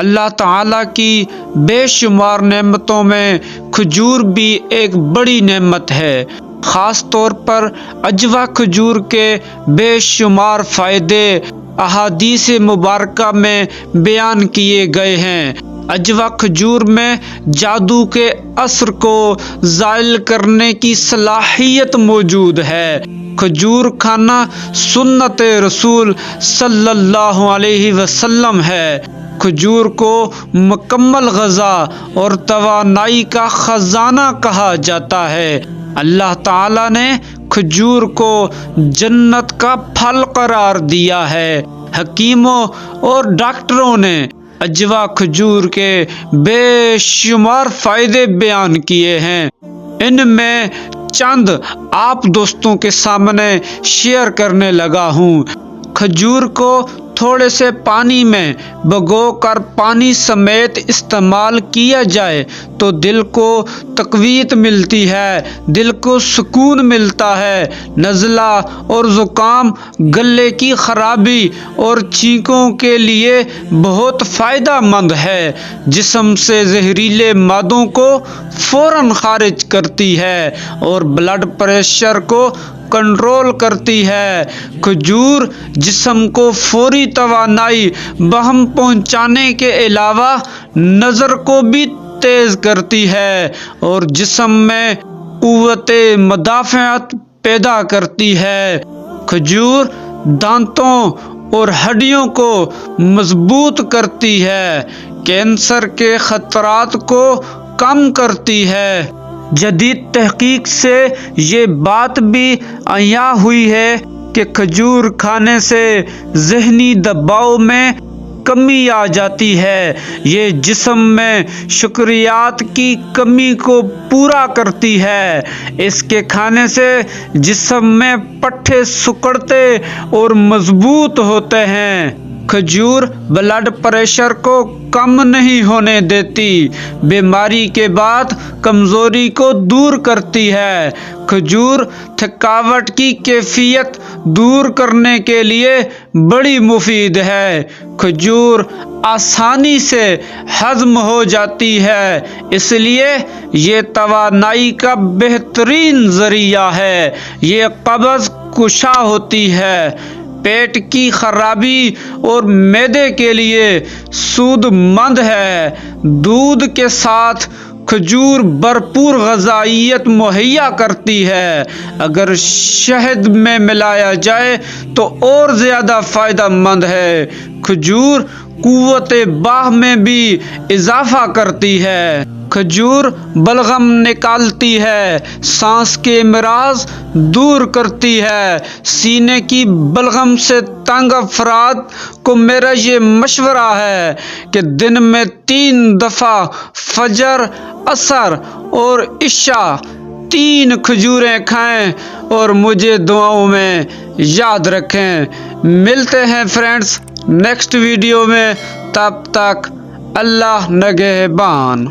اللہ تعالیٰ کی بے شمار نعمتوں میں کھجور بھی ایک بڑی نعمت ہے۔ خاص طور پر اجوا کھجور کے بے شمار فائدے احادیث مبارکہ میں بیان کیے گئے ہیں۔ اجوا کھجور میں جادو کے اثر کو زائل کرنے کی صلاحیت موجود ہے۔ کھجور کھانا سنت رسول صلی اللہ علیہ وسلم ہے۔ کھجور کو مکمل غذا اور توانائی کا خزانہ کہا جاتا ہے۔ اللہ تعالیٰ نے کھجور کو جنت کا پھل قرار دیا ہے۔ حکیموں اور ڈاکٹروں نے اجوا کھجور کے بے شمار فائدے بیان کیے ہیں۔ ان میں چند آپ دوستوں کے سامنے شیئر کرنے لگا ہوں۔ کھجور کو تھوڑے سے پانی میں بھگو کر پانی سمیت استعمال کیا جائے تو دل کو تقویت ملتی ہے، دل کو سکون ملتا ہے۔ نزلہ اور زکام، گلے کی خرابی اور چھینکوں کے لیے بہت فائدہ مند ہے۔ جسم سے زہریلے مادوں کو فوراً خارج کرتی ہے اور بلڈ پریشر کو کنٹرول کرتی ہے۔ کھجور جسم کو فوری توانائی بہم پہنچانے کے علاوہ نظر کو بھی تیز کرتی ہے اور جسم میں قوت مدافعت پیدا کرتی ہے۔ کھجور دانتوں اور ہڈیوں کو مضبوط کرتی ہے، کینسر کے خطرات کو کم کرتی ہے۔ جدید تحقیق سے یہ بات بھی عیاں ہوئی ہے کہ کھجور کھانے سے ذہنی دباؤ میں کمی آ جاتی ہے۔ یہ جسم میں شکریات کی کمی کو پورا کرتی ہے۔ اس کے کھانے سے جسم میں پٹھے سکڑتے اور مضبوط ہوتے ہیں۔ کھجور بلڈ پریشر کو کم نہیں ہونے دیتی، بیماری کے بعد کمزوری کو دور کرتی ہے۔ کھجور تھکاوٹ کی کیفیت دور کرنے کے لیے بڑی مفید ہے۔ کھجور آسانی سے ہضم ہو جاتی ہے، اس لیے یہ توانائی کا بہترین ذریعہ ہے۔ یہ قبض کشا ہوتی ہے، پیٹ کی خرابی اور معدے کے لیے سود مند ہے۔ دودھ کے ساتھ کھجور بھرپور غذائیت مہیا کرتی ہے۔ اگر شہد میں ملایا جائے تو اور زیادہ فائدہ مند ہے۔ کھجور قوت باہ میں بھی اضافہ کرتی ہے۔ کھجور بلغم نکالتی ہے، سانس کے امراض دور کرتی ہے۔ سینے کی بلغم سے تنگ افراد کو میرا یہ مشورہ ہے کہ دن میں 3 دفعہ فجر، عصر اور عشاء 3 کھجوریں کھائیں اور مجھے دعاؤں میں یاد رکھیں۔ ملتے ہیں فرینڈز نیکسٹ ویڈیو میں، تب تک اللہ نگہبان۔